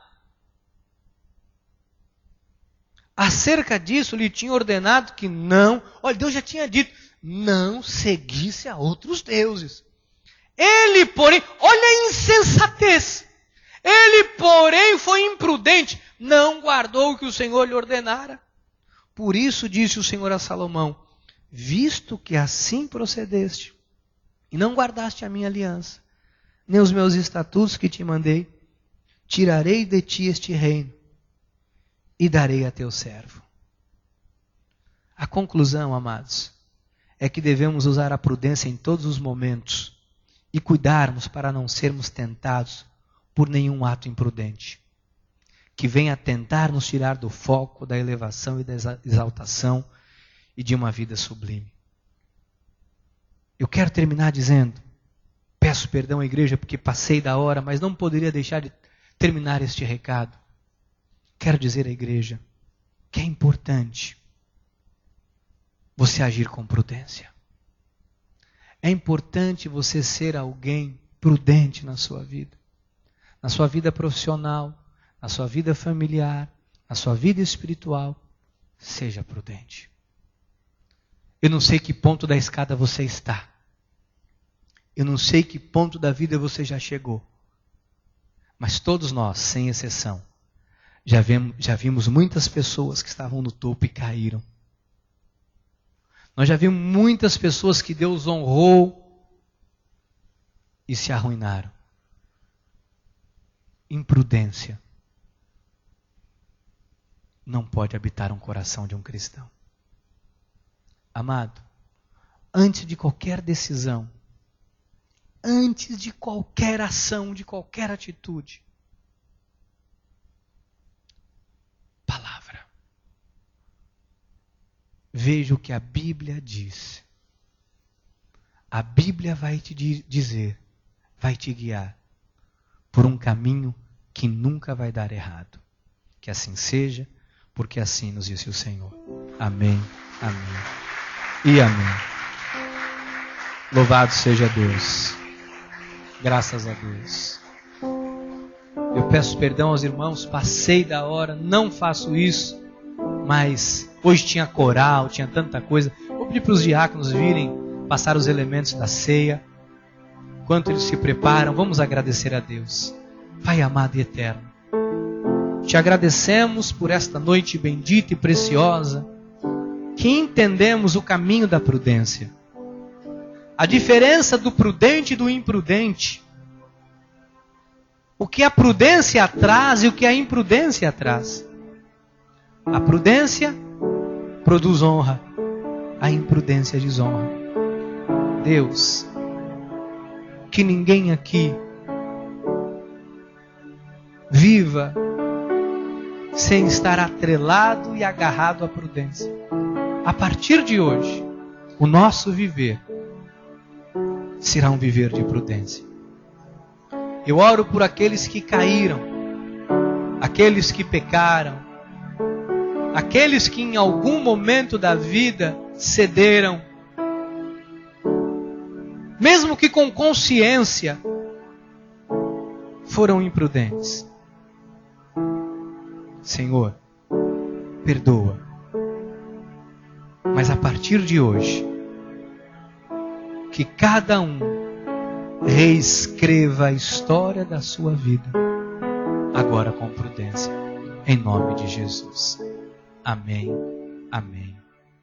Acerca disso, lhe tinha ordenado que não, olha, Deus já tinha dito, não seguisse a outros deuses. Ele, porém, olha a insensatez. Ele, porém, foi imprudente, não guardou o que o Senhor lhe ordenara. Por isso disse o Senhor a Salomão, visto que assim procedeste, e não guardaste a minha aliança, nem os meus estatutos que te mandei, tirarei de ti este reino, e darei a teu servo. A conclusão, amados, é que devemos usar a prudência em todos os momentos e cuidarmos para não sermos tentados por nenhum ato imprudente, que venha tentar nos tirar do foco, da elevação e da exaltação e de uma vida sublime. Eu quero terminar dizendo, peço perdão à igreja porque passei da hora, mas não poderia deixar de terminar este recado. Quero dizer à igreja que é importante você agir com prudência. É importante você ser alguém prudente na sua vida profissional, na sua vida familiar, na sua vida espiritual. Seja prudente. Eu não sei que ponto da escada você está. Eu não sei que ponto da vida você já chegou. Mas todos nós, sem exceção, já vimos muitas pessoas que estavam no topo e caíram. Nós já vimos muitas pessoas que Deus honrou e se arruinaram. Imprudência não pode habitar um coração de um cristão. Amado, antes de qualquer decisão, antes de qualquer ação, de qualquer atitude, palavra. Veja o que a Bíblia diz. A Bíblia vai te dizer, vai te guiar por um caminho que nunca vai dar errado. Que assim seja, porque assim nos disse o Senhor. Amém, amém e amém. Louvado seja Deus. Graças a Deus. Eu peço perdão aos irmãos, passei da hora, não faço isso, mas hoje tinha coral, tinha tanta coisa. Vou pedir para os diáconos virem passar os elementos da ceia. Enquanto eles se preparam, vamos agradecer a Deus. Pai amado e eterno, te agradecemos por esta noite bendita e preciosa, que entendemos o caminho da prudência. A diferença do prudente e do imprudente. O que a prudência traz e o que a imprudência traz. A prudência produz honra, a imprudência desonra. Deus, que ninguém aqui viva sem estar atrelado e agarrado à prudência. A partir de hoje, o nosso viver será um viver de prudência. Eu oro por aqueles que caíram, aqueles que pecaram, aqueles que em algum momento da vida cederam, mesmo que com consciência, foram imprudentes. Senhor, perdoa. Mas a partir de hoje, que cada um reescreva a história da sua vida, agora com prudência, em nome de Jesus. Amém, amém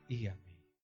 e amém.